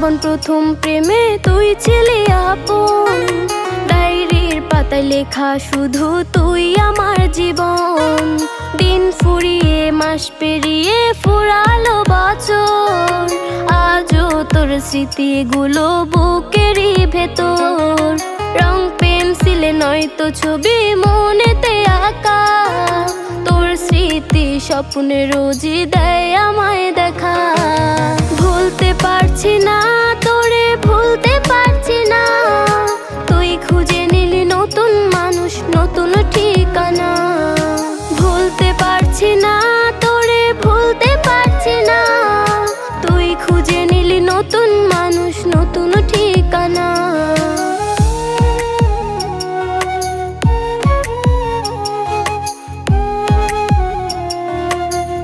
জীবন প্রথম প্রেমে তুই ছিলি আপন, ডায়েরির পাতায় লেখা শুধু তুই আমার জীবন। দিন ফুরিয়ে মাস পেরিয়ে ফুরালো বছর, আজও তোর স্মৃতিগুলো বুকেরই ভেতর। রং পেন্সিলে নয়তো ছবি মনেতে আঁকা, তোর স্মৃতি স্বপ্নে রোজই দেয় আমায় দেখা। ভুলতে পারছি না তোরে, ভুলতে পারছি না, তুই খুঁজে নিলি নতুন মানুষ, নতুন ঠিকানা। ভুলতে পারছি না